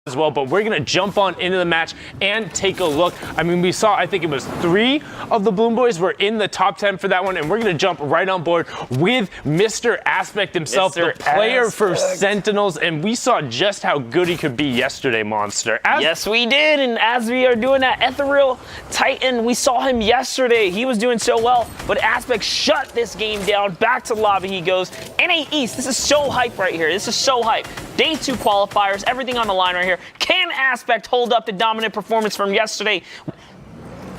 as well, but we're gonna jump on into the match and take a look. I mean, we saw, I think it was 3 of the Bloom Boys were in the top 10 for that one, and we're gonna jump right on board with Mr. Aspect himself, the player for Sentinels, and we saw just how good he could be yesterday, Monster. Yes, we did, and as we are doing that Ethereal Titan, we saw him yesterday. He was doing so well, but Aspect shut this game down. Back to the lobby he goes. NA East, this is so hype right here. This is so hype. Day 2 qualifiers, everything on the line right here. Can Aspect hold up the dominant performance from yesterday?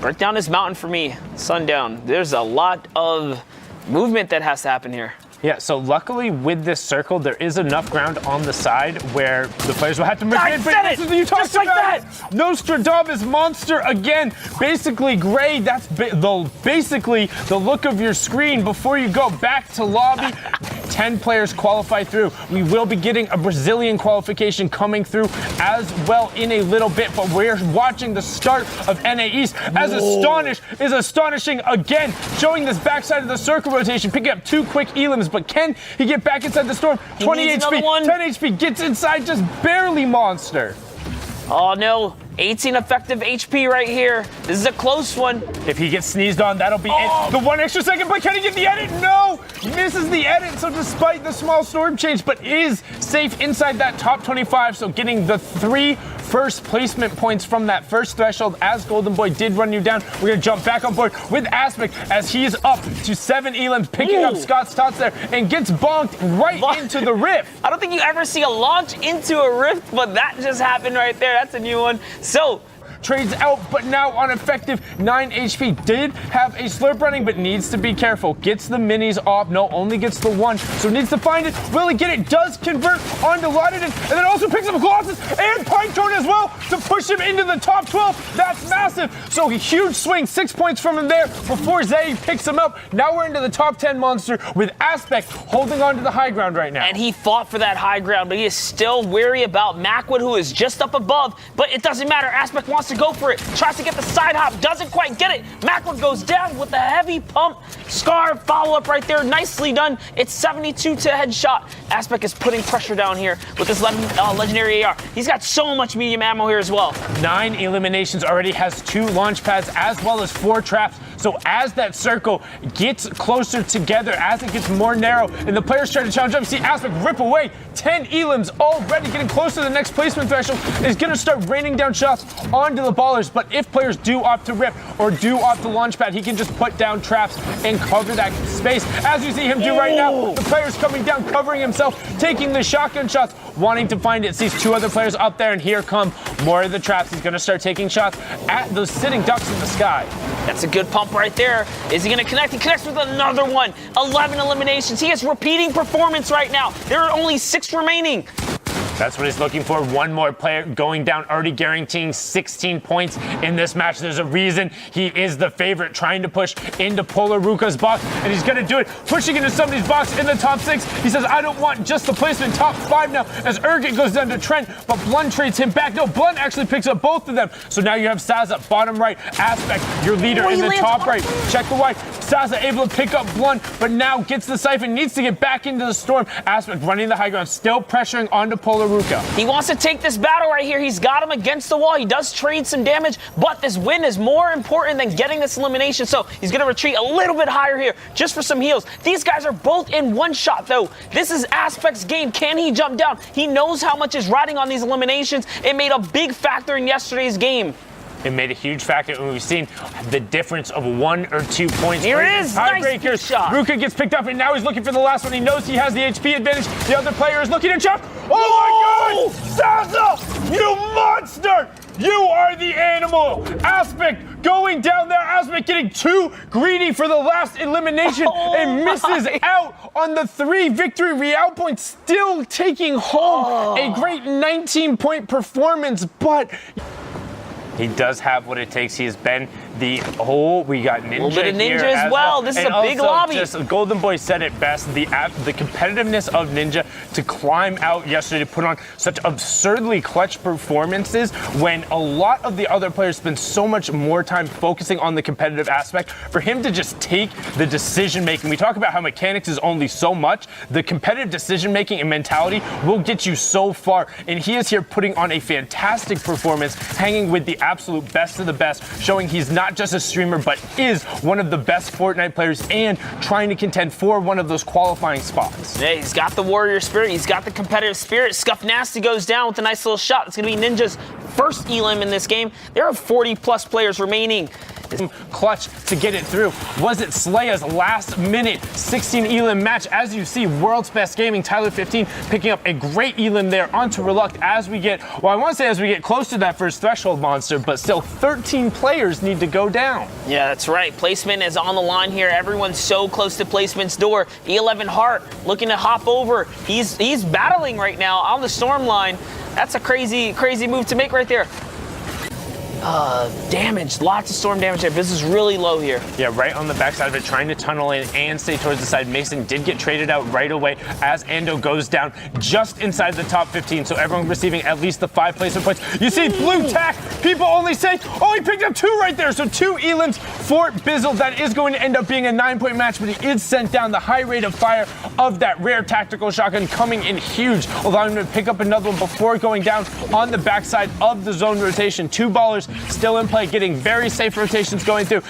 Break down this mountain for me, Sundown. There's a lot of movement that has to happen here. Yeah, so luckily with this circle, there is enough ground on the side where the players will have to make it. But this is what you talked about. Like that. Nostradamus Monster again. Basically gray, that's basically the look of your screen before you go back to lobby. 10 players qualify through. We will be getting a Brazilian qualification coming through as well in a little bit, but we're watching the start of NA East as Astonish is astonishing again, showing this backside of the circle rotation, picking up 2 quick elims, but can he get back inside the storm? 20 HP, 10 HP, gets inside just barely, Monster. Oh no, 18 effective HP right here. This is a close one. If he gets sneezed on, that'll be it. The 1 extra second, but can he get the edit? No! Misses the edit, so despite the small storm change, but is safe inside that top 25, so getting the 3 first placement points from that first threshold as Golden Boy did run you down. We're gonna jump back on board with Aspect as he's up to 7 elims, picking up Scott's tots there and gets bonked right into the rift. I don't think you ever see a launch into a rift, but that just happened right there. That's a new one. So, trades out, but now on effective 9 HP. Did have a slurp running, but needs to be careful. Gets the minis off. No, only gets the 1, so needs to find it. Will he get it? Does convert onto Loudon, and then also picks up Colossus and Pinecone as well to push him into the top 12. That's massive. So a huge swing, 6 points from him there before Zay picks him up. Now we're into the top 10, Monster, with Aspect holding on to the high ground right now. And he fought for that high ground, but he is still wary about Macwood, who is just up above, but it doesn't matter. Aspect wants to go for it. Tries to get the side hop, doesn't quite get it. Macwood goes down with a heavy pump. Scar follow-up right there, nicely done. It's 72 to headshot. Aspect is putting pressure down here with this legendary AR. He's got so much medium ammo here as well. 9 eliminations already, has 2 launch pads as well as 4 traps. So as that circle gets closer together, as it gets more narrow, and the players try to challenge up, see Aspect rip away. 10 elims already, getting close to the next placement threshold, is going to start raining down shots onto the ballers. But if players do opt to rip or do opt to launch pad, he can just put down traps and cover that space. As you see him do right now, the player's coming down, covering himself, taking the shotgun shots, wanting to find it. Sees 2 other players up there, and here come more of the traps. He's going to start taking shots at those sitting ducks in the sky. That's a good pump right there. Is he going to connect? He connects with another one. 11 eliminations. He has repeating performance right now. There are only 6 remaining. That's what he's looking for. 1 more player going down, already guaranteeing 16 points in this match. There's a reason he is the favorite, trying to push into Polar Ruka's box, and he's going to do it. Pushing into somebody's box in the top 6. He says, I don't want just the placement. Top 5 now as Urgent goes down to Trent, but Blunt trades him back. No, Blunt actually picks up both of them. So now you have Saza, bottom right, Aspect, your leader in the top right. Check the white. Saza able to pick up Blunt, but now gets the siphon, needs to get back into the storm. Aspect running the high ground, still pressuring onto Polar Ruka. He wants to take this battle right here. He's got him against the wall. He does trade some damage, but this win is more important than getting this elimination. So he's going to retreat a little bit higher here just for some heals. These guys are both in 1 shot, though. This is Aspect's game. Can he jump down? He knows how much is riding on these eliminations. It made a big factor in yesterday's game. It made a huge factor, and we've seen the difference of 1 or 2 points. Here it is, nice shot. Ruka gets picked up, and now he's looking for the last one. He knows he has the HP advantage. The other player is looking at jump. Oh my God! Saza, you monster! You are the animal. Aspect going down there. Aspect getting too greedy for the last elimination and misses out on the 3 victory Royale points, still taking home a great 19-point performance, but he does have what it takes. He has been We got Ninja. A little bit of Ninja here as well. This is and a big lobby. Just Golden Boy said it best. The competitiveness of Ninja to climb out yesterday, to put on such absurdly clutch performances when a lot of the other players spend so much more time focusing on the competitive aspect. For him to just take the decision making, we talk about how mechanics is only so much. The competitive decision making and mentality will get you so far. And he is here putting on a fantastic performance, hanging with the absolute best of the best, showing he's not just a streamer, but is one of the best Fortnite players and trying to contend for one of those qualifying spots. Yeah, he's got the warrior spirit. He's got the competitive spirit. Scuff Nasty goes down with a nice little shot. It's going to be Ninja's first elim in this game. There are 40+ players remaining. Clutch to get it through. Was it Slaya's last minute 16 elim match? As you see, World's Best Gaming, Tyler 15 picking up a great elim there onto Reluct as we get, well, I want to say as we get close to that first threshold monster, but still 13 players need to go down. Yeah, that's right. Placement is on the line here. Everyone's so close to placement's door. E11 Hart looking to hop over. He's battling right now on the storm line. That's a crazy move to make right there. Damage, lots of storm damage there. This is really low here. Yeah, right on the backside of it, trying to tunnel in and stay towards the side. Mason did get traded out right away as Ando goes down just inside the top 15. So everyone receiving at least the 5 placement points. You see blue tack, people only say, oh, he picked up 2 right there. So 2 elims for Bizzle. That is going to end up being a 9-point match, but he is sent down. The high rate of fire of that rare tactical shotgun coming in huge, allowing him to pick up another one before going down on the backside of the zone rotation. 2 ballers still in play, getting very safe rotations going through.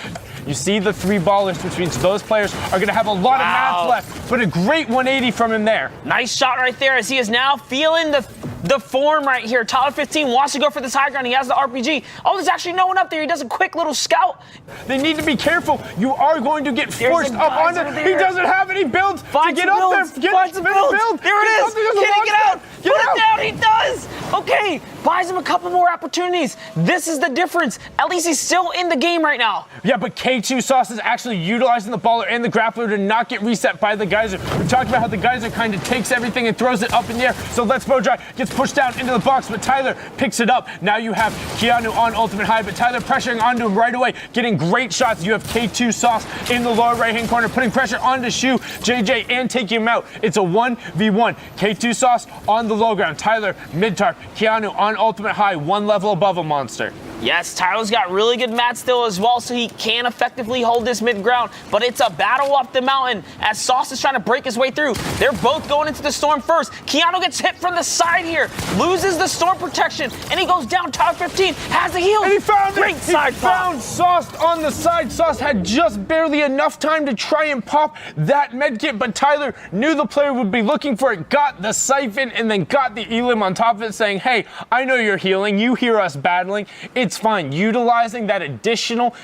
You see the 3 ballers, which means those players are going to have a lot of math left, but a great 180 from him there. Nice shot right there as he is now feeling the form right here. Tyler 15 wants to go for this high ground. He has the RPG. Oh, there's actually no one up there. He does a quick little scout. They need to be careful. You are going to get forced up on it. He doesn't have any builds to get up there. Finds a build. There it is. Can he get out? Put it down. He does. Okay. Buys him a couple more opportunities. This is the difference. At least he's still in the game right now. Yeah, but K2 Sauce is actually utilizing the baller and the grappler to not get reset by the geyser. We talked about how the geyser kind of takes everything and throws it up in the air. So Let's Bow Dry gets pushed down into the box, but Tyler picks it up. Now you have Keanu on ultimate high, but Tyler pressuring onto him right away, getting great shots. You have K2 Sauce in the lower right-hand corner, putting pressure onto Shu, JJ, and taking him out. It's a 1v1. K2 Sauce on the low ground. Tyler mid-tarp. Keanu on ultimate high, 1 level above a monster. Yes, Tyler's got really good mat still as well, so he can effectively hold this mid-ground, but it's a battle up the mountain as Sauce is trying to break his way through. They're both going into the storm first. Keanu gets hit from the side here, loses the storm protection, and he goes down. Tyler 15 has the heal. And he found Great it. Side he found Sauce on the side. Sauce had just barely enough time to try and pop that medkit, but Tyler knew the player would be looking for it, got the siphon, and then got the elim on top of it, saying, hey, I know you're healing. You hear us battling. It's fine. Utilizing that additional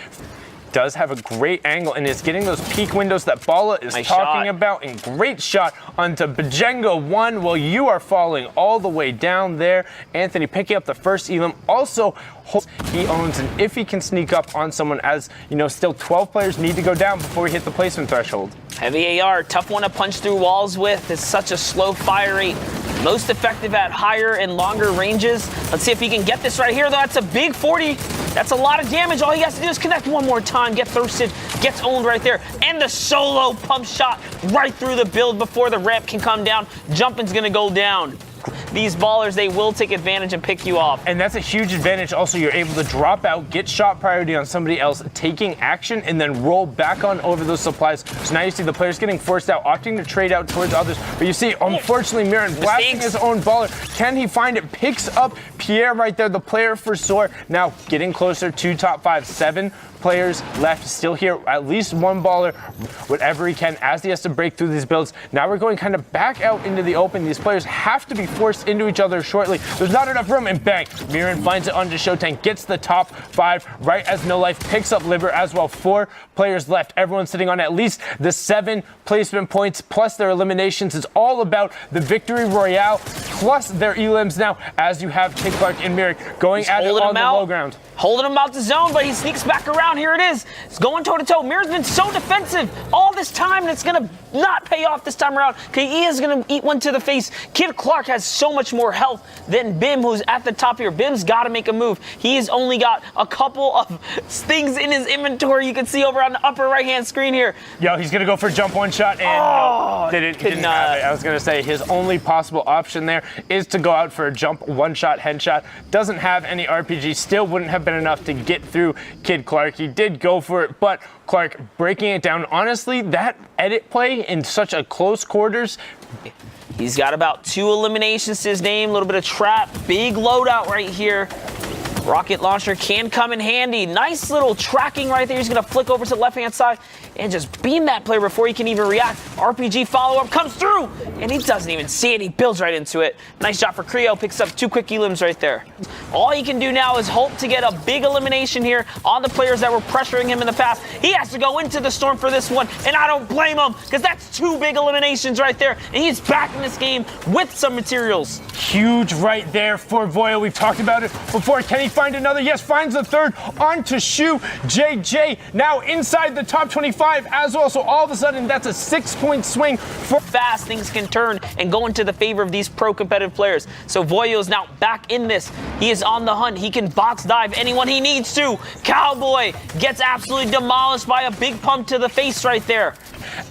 does have a great angle and is getting those peak windows that Bala is talking about. And great shot onto Bajenga 1. Well, you are falling all the way down there. Anthony picking up the first elim. Also, he owns, and if he can sneak up on someone, as you know, still 12 players need to go down before we hit the placement threshold. Heavy AR, tough one to punch through walls with. It's such a slow fire rate. Most effective at higher and longer ranges. Let's see if he can get this right here, though. That's a big 40. That's a lot of damage. All he has to do is connect one more time, get thirsted, gets owned right there. And the solo pump shot right through the build before the ramp can come down. Jumping's gonna go down. These ballers, they will take advantage and pick you off. And that's a huge advantage. Also, you're able to drop out, get shot priority on somebody else, taking action, and then roll back on over those supplies. So now you see the players getting forced out, opting to trade out towards others. But you see, unfortunately, Miran blasting his own baller. Can he find it? Picks up Pierre right there, the player for Soar. Now getting closer to top 5, 7 players left still here, at least 1 baller, whatever he can, as he has to break through these builds. Now we're going kind of back out into the open. These players have to be forced into each other shortly. There's not enough room, and bang, Miran finds it onto Showtank, gets the top 5 right as No Life picks up Liver as well. 4 players left. Everyone's sitting on at least the 7 placement points plus their eliminations. It's all about the victory royale plus their elims now, as you have Kid Clark and Miran going at it on the low ground. Holding him out the zone, but he sneaks back around. Here it is. It's going toe-to-toe. Miran's been so defensive all this time, and it's going to not pay off this time around. He is going to eat one to the face. Kid Clark has so much more health than Bim, who's at the top here. Bim's got to make a move. He's only got a couple of things in his inventory. You can see over on the upper right-hand screen here. Yo, he's going to go for a jump one shot and didn't have it. I was going to say his only possible option there is to go out for a jump one shot headshot. Doesn't have any RPG. Still wouldn't have been enough to get through Kid Clark. He did go for it, but Clark breaking it down. Honestly, that edit play in such a close quarters. He's got about 2 eliminations to his name, a little bit of trap, big loadout right here. Rocket launcher can come in handy. Nice little tracking right there. He's going to flick over to the left-hand side and just beam that player before he can even react. RPG follow-up comes through, and he doesn't even see it. He builds right into it. Nice shot for Creo. Picks up 2 quick elims right there. All he can do now is hope to get a big elimination here on the players that were pressuring him in the past. He has to go into the storm for this one, and I don't blame him because that's 2 big eliminations right there, and he's back in this game with some materials. Huge right there for Voyo. We've talked about it before. Can he find another? Yes, finds the third on to Shu. JJ now inside the top 25 as well. So all of a sudden, that's a 6-point swing. For fast things can turn and go into the favor of these pro competitive players. So Voyo is now back in this. He is on the hunt. He can box dive anyone he needs to. Cowboy gets absolutely demolished by a big pump to the face right there.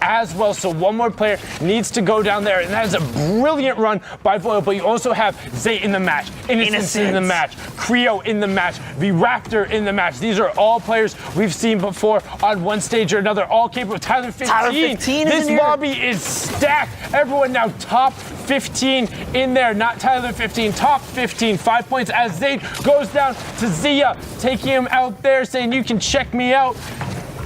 As well, so one more player needs to go down there, and that is a brilliant run by Voyo. But you also have Zay in the match, Innocence in the match, Creo in the match, the Raptor in the match. These are all players we've seen before on one stage or another, all capable. Tyler 15. Tyler 15 this lobby is stacked. Everyone now top 15 in there. Not Tyler 15, top 15. 5 points as Zay goes down to Zia, taking him out there, saying you can check me out.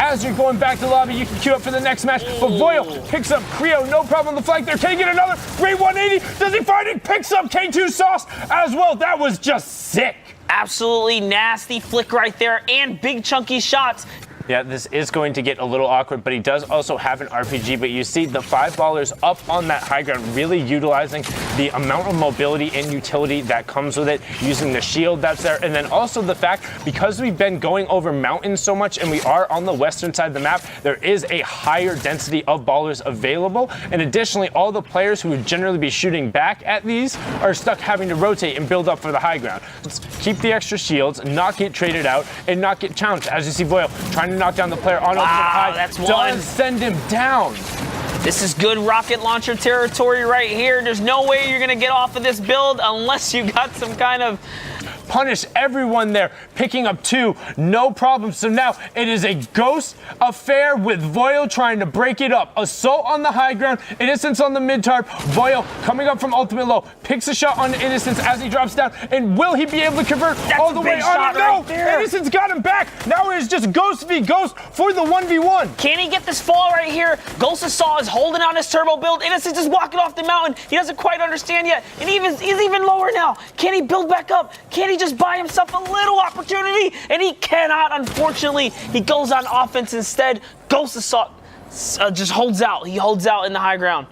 As you're going back to the lobby, you can queue up for the next match. But Voyo picks up Creo, no problem on the flank there. Can he get another? Great 180. Does he find it? Picks up K2 Sauce as well. That was just sick. Absolutely nasty flick right there and big chunky shots. Yeah, this is going to get a little awkward, but he does also have an RPG. But you see the 5 ballers up on that high ground, really utilizing the amount of mobility and utility that comes with it, using the shield that's there. And then also the fact, because we've been going over mountains so much and we are on the western side of the map, there is a higher density of ballers available. And additionally, all the players who would generally be shooting back at these are stuck having to rotate and build up for the high ground. Let's keep the extra shields, not get traded out, and not get challenged. As you see Voyo trying to knock down the player on ultimate high. That's one. Does send him down. This is good rocket launcher territory right here. There's no way you're gonna get off of this build unless you got some kind of punish everyone there, picking up 2, no problem. So now it is a ghost affair with Voyo trying to break it up. Assault on the high ground, Innocence on the mid tarp. Voyo coming up from ultimate low, picks a shot on Innocence as he drops down, and will he be able to convert all the way on? No, Innocence got him back. Now it is just Ghost v Ghost for the 1v1. Can he get this fall right here? Ghost of Saw is holding on his turbo build. Innocence is walking off the mountain. He doesn't quite understand yet, and he's even lower now. Can he build back up? Can he just buy himself a little opportunity? And he cannot, unfortunately. He goes on offense instead. Ghost Assault just holds out. He holds out in the high ground.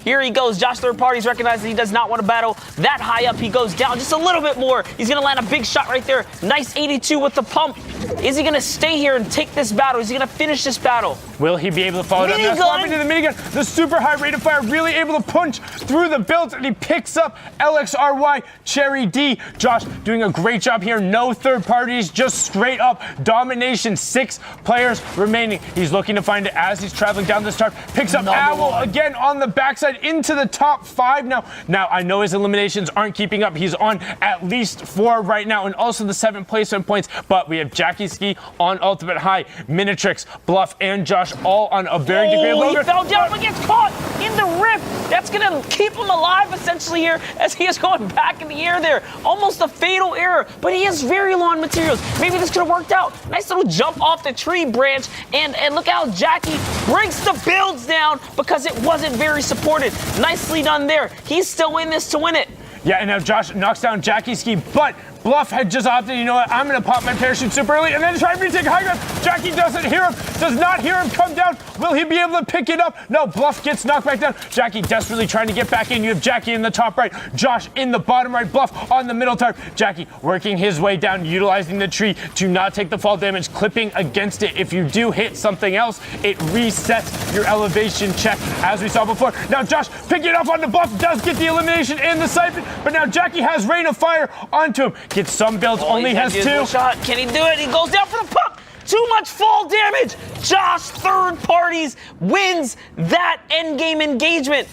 Here he goes. Josh third parties recognize that he does not want to battle that high up. He goes down just a little bit more. He's going to land a big shot right there. Nice 82 with the pump. Is he going to stay here and take this battle? Is he going to finish this battle? Will he be able to follow it up? Now swapping to the minigun. The super high rate of fire, really able to punch through the builds, and he picks up LXRY Cherry D. Josh doing a great job here. No third parties, just straight up domination. 6 players remaining. He's looking to find it as he's traveling down this tarp. Picks up Owl again on the backside into the top 5 now. Now, I know his eliminations aren't keeping up. He's on at least 4 right now, and also the 7 placement points. But we have Jackie Ski on ultimate high, Minatrix, Bluff, and Josh all on a very degree of low. He fell down but gets caught in the rift. That's going to keep him alive essentially here as he is going back in the air there. Almost a fatal error, but he has very long materials. Maybe this could have worked out. Nice little jump off the tree branch, and look how Jackie breaks the builds down because it wasn't very supported. Nicely done there. He's still in this to win it. Yeah, and now Josh knocks down Jackie Ski, but Bluff had just opted, you know what, I'm going to pop my parachute super early and then try to retake high ground. Jackie doesn't hear him, does not hear him come down. Will he be able to pick it up? No, Bluff gets knocked back down. Jackie desperately trying to get back in. You have Jackie in the top right, Josh in the bottom right, Bluff on the middle tarp. Jackie working his way down, utilizing the tree to not take the fall damage, clipping against it. If you do hit something else, it resets your elevation check, as we saw before. Now Josh picking it up on the Bluff, does get the elimination in the siphon, but now Jackie has Rain of Fire onto him. Gets some builds, only has 2. Shot. Can he do it? He goes down for the pump. Too much fall damage. Josh, third parties, wins that endgame engagement.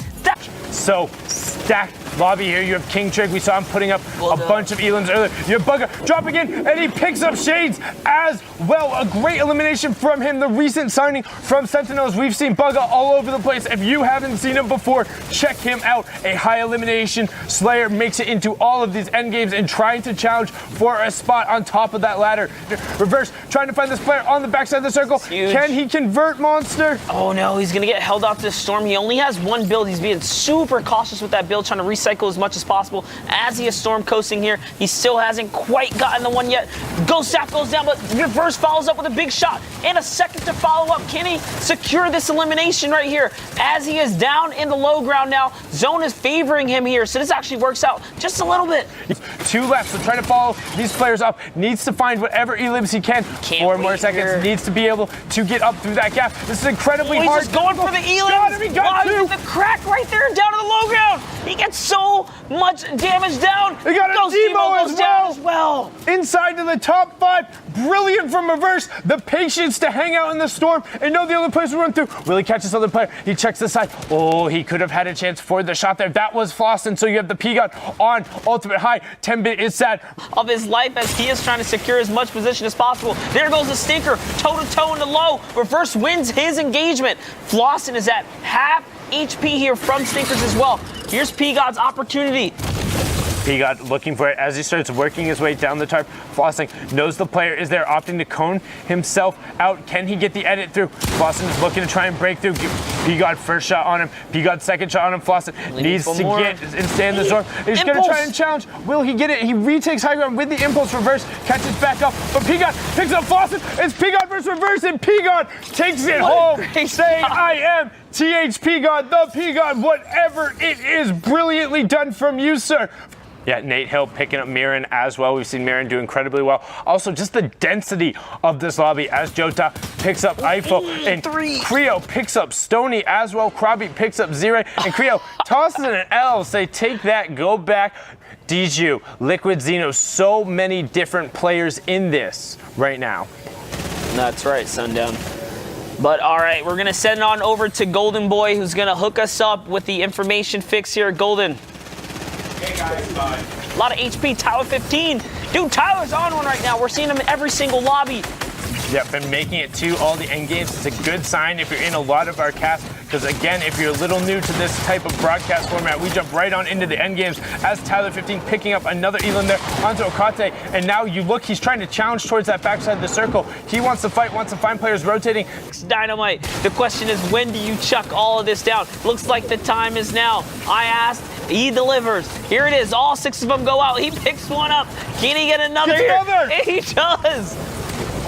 So stacked lobby here. You have King Trig. We saw him putting up a bunch of Elans earlier. You have Bugga dropping in, and he picks up Shades as well. A great elimination from him. The recent signing from Sentinels. We've seen Bugga all over the place. If you haven't seen him before, check him out. A high elimination Slayer makes it into all of these end games and trying to challenge for a spot on top of that ladder. Reverse, trying to find this player on the backside of the circle. Can he convert, Monster? Oh no, he's gonna get held out to the storm. He only has 1 build. He's being super cautious with that build, trying to recycle as much as possible. As he is storm coasting here, he still hasn't quite gotten the one yet. Ghost Staff goes down, but Reverse follows up with a big shot and a second to follow up. Can he secure this elimination right here? As he is down in the low ground now, Zone is favoring him here, so this actually works out just a little bit. 2 left, so trying to follow these players up. Needs to find whatever elims he can. 4 more seconds. Here. Needs to be able to get up through that gap. This is incredibly hard. He's just going for the elims. He got 2. The crack right there down to the low ground. He gets so much damage down. He got a Demo as well. Inside to the top 5. Brilliant from Reverse. The patience to hang out in the storm and know the other players will run through. Will he catch this other player? He checks the side. Oh, he could have had a chance for the shot there. That was Flossin. So you have the P-God on ultimate high. 10-bit is sad. Of his life as he is trying to secure as much position as possible. There goes the Stinker. Toe-to-toe in the low. Reverse wins his engagement. Flossin is at half HP here from Stinkers as well. Here's P-God's opportunity. P-God looking for it as he starts working his way down the tarp. Flossing knows the player is there, opting to cone himself out. Can he get the edit through? Flossing is looking to try and break through. P-God first shot on him. P-God second shot on him. Flossing needs to get and stay in the storm. He's going to try and challenge. Will he get it? He retakes high ground with the impulse. Reverse catches back up, but P-God picks up Flossing. It's P-God versus Reverse, and P-God takes it home, saying, I am THP God, the P-God, whatever it is. Brilliantly done from you, sir. Yeah, Nate Hill picking up Mirren as well. We've seen Mirren do incredibly well. Also, just the density of this lobby as Jota picks up Eiffel and Creo picks up Stony as well. Krabi picks up Zire and Creo tosses an L. Say, take that, go back. Diju, Liquid Xeno, so many different players in this right now. That's right, Sundown. But all right, we're gonna send it on over to Golden Boy, who's gonna hook us up with the information fix here. Golden. Hey guys, bye. A lot of HP, Tyler 15. Dude, Tyler's on one right now. We're seeing him in every single lobby. Yeah, been making it to all the end games. It's a good sign if you're in a lot of our casts, because again, if you're a little new to this type of broadcast format, we jump right on into the end games as Tyler 15 picking up another Elan there onto Okate, and now you look, he's trying to challenge towards that backside of the circle. He wants to fight, wants to find players rotating. Dynamite. The question is, when do you chuck all of this down? Looks like the time is now. I asked, he delivers. Here it is. All 6 of them go out. He picks one up. Can he get another here? He does.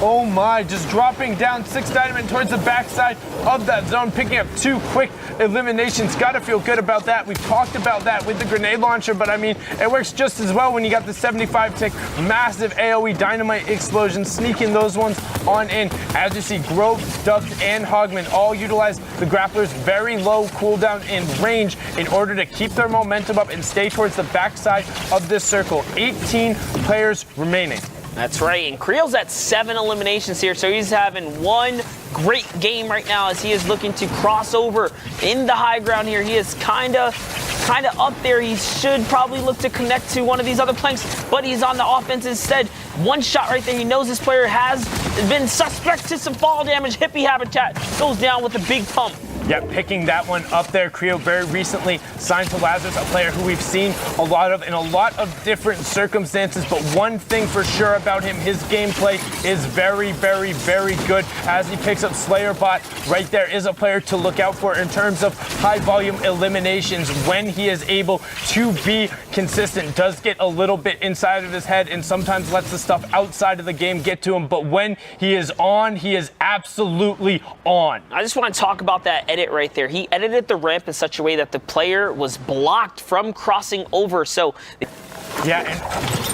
Oh my, just dropping down 6 Dynamite towards the backside of that zone, picking up 2 quick eliminations. Gotta feel good about that. We've talked about that with the grenade launcher, but I mean, it works just as well when you got the 75 tick, massive AoE Dynamite explosion, sneaking those ones on in. As you see, Grove, Dubbed, and Hogman all utilize the grapplers' very low cooldown in range in order to keep their momentum up and stay towards the backside of this circle. 18 players remaining. That's right, and Creel's at 7 eliminations here, so he's having one great game right now as he is looking to cross over in the high ground here. He is kind of up there. He should probably look to connect to one of these other planks, but he's on the offense instead. One shot right there. He knows this player has been suspect to some fall damage. Hippie Habitat goes down with a big pump. Yeah, picking that one up there. Creo very recently signed to Lazarus, a player who we've seen a lot of in a lot of different circumstances. But one thing for sure about him, his gameplay is very, very, very good. As he picks up Slayerbot, right there is a player to look out for in terms of high volume eliminations when he is able to be consistent. Does get a little bit inside of his head and sometimes lets the stuff outside of the game get to him. But when he is on, he is absolutely on. I just want to talk about that edit right there. He edited the ramp in such a way that the player was blocked from crossing over. So yeah, and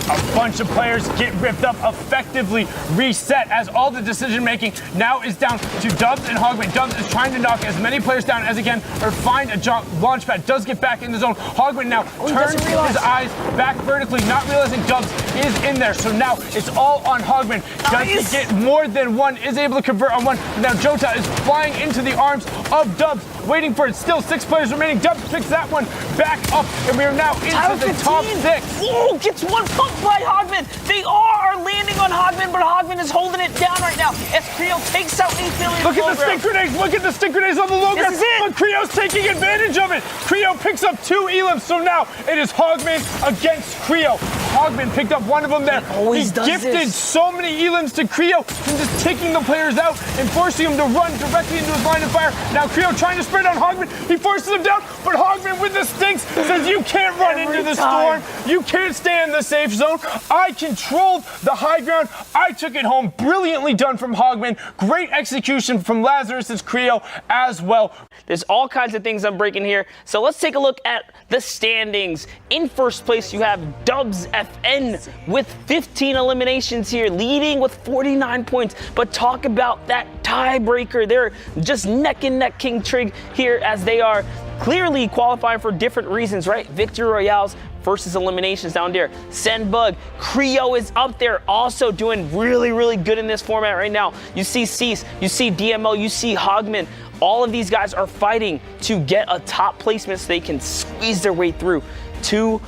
a bunch of players get ripped up, effectively reset as all the decision making now is down to Dubs and Hogman. Dubs is trying to knock as many players down as he can or find a launch pad. Does get back in the zone. Hogman now turns his eyes back vertically, not realizing Dubs is in there. So now it's all on Hogman. Does he get more than one? Is able to convert on one. Now Jota is flying into the arms of Dubs, waiting for it. Still 6 players remaining. Dubs picks that one back up, and we are now into the top 6. Ooh, gets one pumped by Hogman. They are landing on Hogman, but Hogman is holding it down right now as Creo takes out 8 billion. Look at the stick grenades. Look at the stick grenades on the low ground. But Creo's taking advantage of it. Creo picks up 2 elims, so now it is Hogman against Creo. Hogman picked up one of them there. He gifted so many elims to Creo from just taking the players out and forcing him to run directly into his line of fire. Now Creo trying to spread on Hogman. He forces him down, but Hogman with the stinks says you can't run into the storm. You can't stay in the safe zone. I controlled the high ground. I took it home. Brilliantly done from Hogman. Great execution from Lazarus's Creo as well. There's all kinds of things I'm breaking here. So let's take a look at the standings. In first place, you have Dubs FN with 15 eliminations here, leading with 49 points. But talk about that tiebreaker. They're just neck and neck King Trig here as they are clearly qualifying for different reasons, right? Victory Royales versus eliminations down there. Sendbug, Creo is up there also doing really, really good in this format right now. You see Cease, you see DMO, you see Hogman. All of these guys are fighting to get a top placement so they can squeeze their way through to